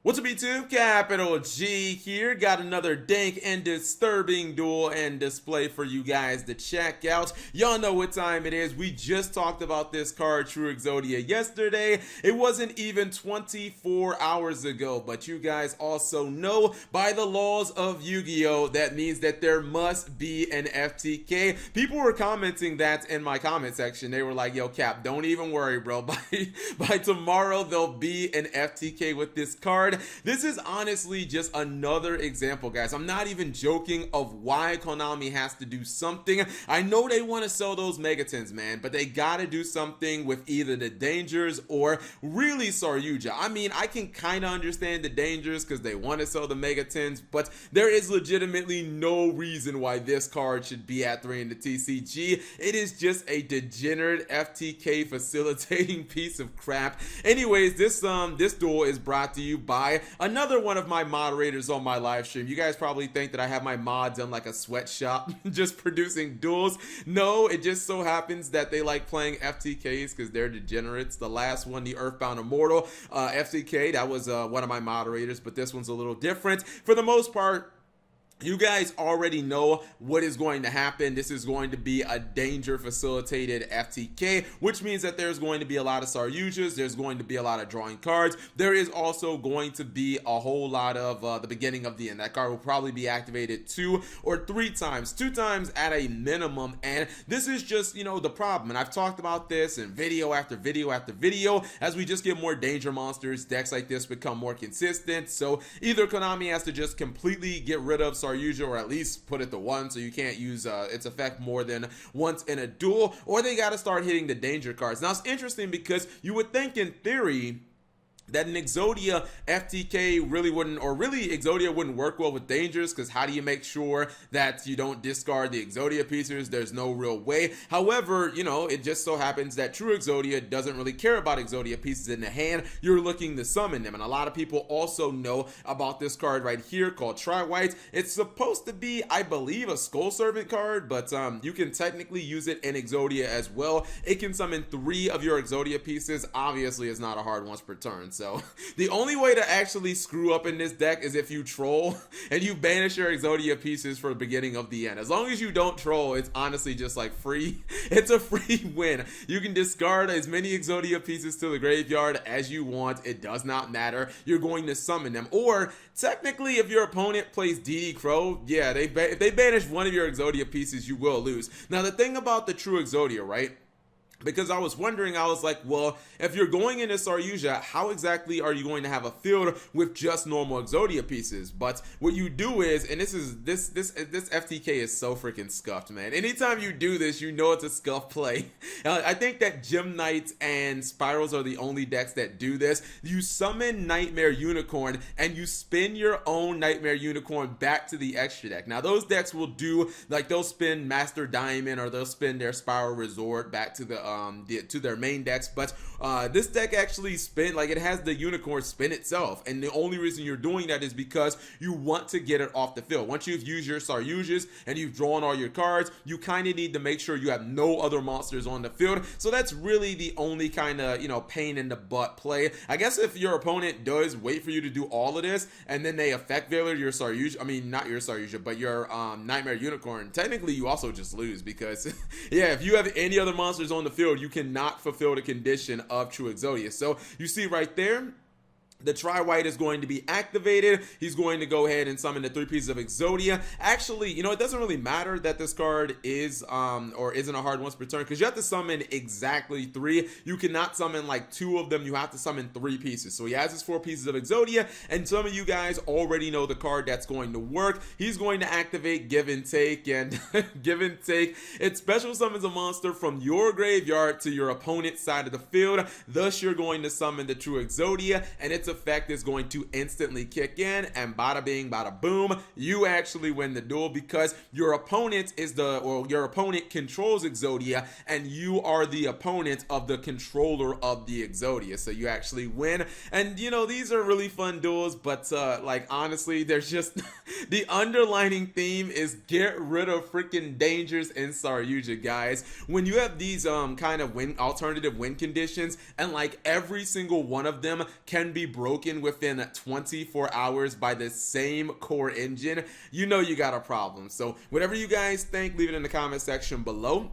What's up YouTube? Capital G here. Got another dank and disturbing duel and display for you guys to check out. Y'all know what time it is. We just talked about this card, True EXODIA, yesterday. It wasn't even 24 hours ago, but you guys also know by the laws of Yu-Gi-Oh! That means that there must be an FTK. People were commenting that in my comment section. They were like, yo Cap, don't even worry bro. By tomorrow there'll be an FTK with this card. This is honestly just another example, guys. I'm not even joking of why Konami has to do something. I know they want to sell those Megatons, man, but they got to do something with either the Dangers or really Saryuja. I mean, I can kind of understand the Dangers because they want to sell the Megatons, but there is legitimately no reason why this card should be at 3 in the TCG. It is just a degenerate FTK facilitating piece of crap. Anyways, this duel is brought to you by another one of my moderators on my live stream. You guys probably think that I have my mods on like a sweatshop just producing duels. No, it just so happens that they like playing FTKs because they're degenerates. The last one, the Earthbound Immortal FTK, that was one of my moderators, but this one's a little different. For the most part, you guys already know what is going to happen. This is going to be a danger facilitated FTK, which means that there's going to be a lot of Saryujas, there's going to be a lot of drawing cards. There is also going to be a whole lot of the beginning of the end. That card will probably be activated 2 or 3 times, 2 times at a minimum, and this is just, you know, the problem. And I've talked about this in video after video after video. As we just get more danger monsters, decks like this become more consistent. So either Konami has to just completely get rid of Saryuja, or at least put it to 1 so you can't use its effect more than once in a duel, or they got to start hitting the danger cards. Now it's interesting because you would think in theory that an EXODIA FTK really wouldn't, or really EXODIA wouldn't work well with Dangers, because how do you make sure that you don't discard the EXODIA pieces? There's no real way. However, you know, it just so happens that True EXODIA doesn't really care about EXODIA pieces in the hand. You're looking to summon them, and a lot of people also know about this card right here called Tri-White. It's supposed to be, I believe, a Skull Servant card, but you can technically use it in EXODIA as well. It can summon 3 of your EXODIA pieces. Obviously, it's not a hard once per turn. So the only way to actually screw up in this deck is if you troll and you banish your EXODIA pieces for the beginning of the end. As long as you don't troll, it's honestly just like free. It's a free win. You can discard as many EXODIA pieces to the graveyard as you want. It does not matter. You're going to summon them. Or technically, if your opponent plays DD Crow, yeah, if they banish one of your EXODIA pieces, you will lose. Now the thing about the True EXODIA, right? Because I was wondering, I was like, well, if you're going into Saryuja, how exactly are you going to have a field with just normal EXODIA pieces? But what you do is, and this FTK is so freaking scuffed, man. Anytime you do this, you know it's a scuff play. I think that Gem Knights and Spirals are the only decks that do this. You summon Nightmare Unicorn and you spin your own Nightmare Unicorn back to the extra deck. Now those decks will do, like, they'll spin Master Diamond or they'll spin their Spiral Resort back to to their main decks, but this deck actually it has the unicorn spin itself, and the only reason you're doing that is because you want to get it off the field. Once you've used your Saryujas and you've drawn all your cards, you kind of need to make sure you have no other monsters on the field. So that's really the only kind of, you know, pain in the butt play. I guess if your opponent does wait for you to do all of this and then they effect Veiler your Saryuja, I mean not your Saryuja, but your Nightmare Unicorn, technically you also just lose because yeah, if you have any other monsters on the field, you cannot fulfill the condition of True EXODIA. So you see right there, the Tri-White is going to be activated. He's going to go ahead and summon the 3 pieces of EXODIA. Actually, you know, it doesn't really matter that this card is or isn't a hard once per turn, because you have to summon exactly 3. You cannot summon like 2 of them. You have to summon 3 pieces. So he has his 4 pieces of EXODIA, and some of you guys already know the card that's going to work. He's going to activate Give and Take, and Give and Take, it special summons a monster from your graveyard to your opponent's side of the field. Thus, you're going to summon the True EXODIA, and its effect is going to instantly kick in, and bada bing bada boom, you actually win the duel because your opponent your opponent controls EXODIA and you are the opponent of the controller of the EXODIA, so you actually win. And you know, these are really fun duels, but like honestly, there's just the underlining theme is get rid of freaking Dangers in Saryuja, guys. When you have these kind of alternative win conditions, and like every single one of them can be broken within 24 hours by the same core engine, you know you got a problem. So whatever you guys think, leave it in the comment section below.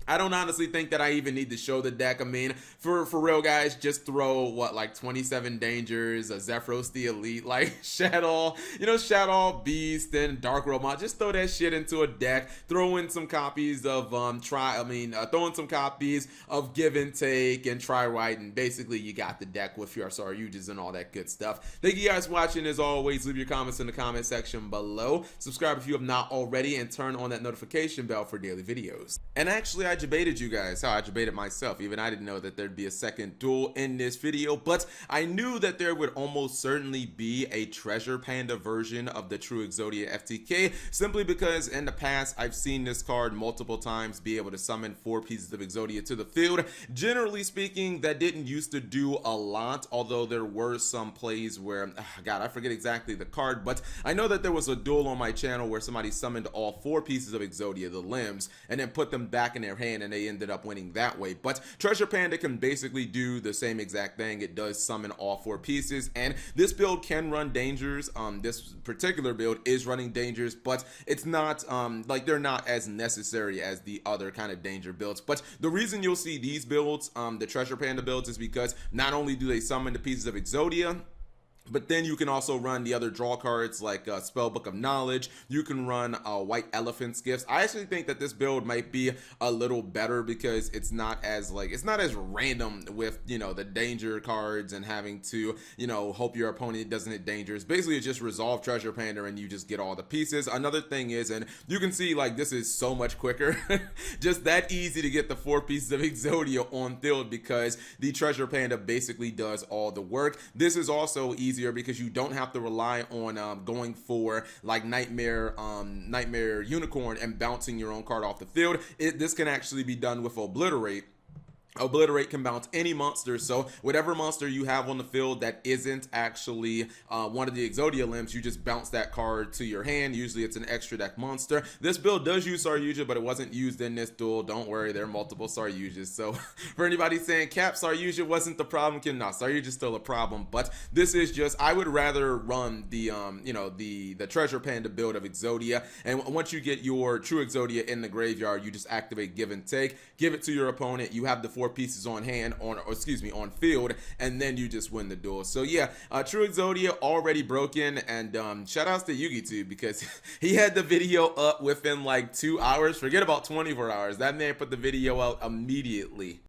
I don't honestly think that I even need to show the deck. I mean, for real, guys, just throw, what, like 27 Dangers, a Zephyros the Elite, like Shadow, you know, Shadow, Beast, and Dark Robot. Just throw that shit into a deck. Throw in some copies of, throw in some copies of Give and Take and Try Right, and basically you got the deck with your Saryujas and all that good stuff. Thank you guys for watching. As always, leave your comments in the comment section below. Subscribe if you have not already, and turn on that notification bell for daily videos. And actually, I debated you guys, how I debated myself. Even I didn't know that there'd be a second duel in this video, but I knew that there would almost certainly be a Treasure Panda version of the True EXODIA FTK, simply because in the past I've seen this card multiple times be able to summon 4 pieces of EXODIA to the field. Generally speaking, that didn't used to do a lot, although there were some plays where, God, I forget exactly the card, but I know that there was a duel on my channel where somebody summoned all 4 pieces of EXODIA, the limbs, and then put them back in their hand, and they ended up winning that way. But Treasure Panda can basically do the same exact thing. It does summon all 4 pieces, and this build can run Dangers. This particular build is running Dangers, but it's not like they're not as necessary as the other kind of Danger builds. But the reason you'll see these builds, the Treasure Panda builds, is because not only do they summon the pieces of EXODIA, but then you can also run the other draw cards like Spellbook of Knowledge. You can run White Elephant's Gifts. I actually think that this build might be a little better because it's not as random with, you know, the danger cards and having to, you know, hope your opponent doesn't hit dangers. Basically, it's just resolve Treasure Panda and you just get all the pieces. Another thing is, and you can see, like, this is so much quicker. Just that easy to get the 4 pieces of EXODIA on field because the Treasure Panda basically does all the work. This is also easy because you don't have to rely on going for like Nightmare Unicorn and bouncing your own card off the field. This can actually be done with Obliterate. Obliterate can bounce any monster, so whatever monster you have on the field that isn't actually one of the EXODIA limbs, you just bounce that card to your hand. Usually it's an extra deck monster. This build does use Saryuja, but it wasn't used in this duel. Don't worry, there are multiple Saryujas. So for anybody saying, Cap, Saryuja wasn't the problem, no, Saryuja's still a problem, but this is just, I would rather run the the Treasure Panda build of EXODIA, and once you get your True EXODIA in the graveyard, you just activate Give and Take, give it to your opponent, you have the 4 pieces on hand, on field, and then you just win the duel. So yeah, True EXODIA already broken, and shout outs to Yugi too, because he had the video up within like 2 hours. Forget about 24 hours. That man put the video out immediately.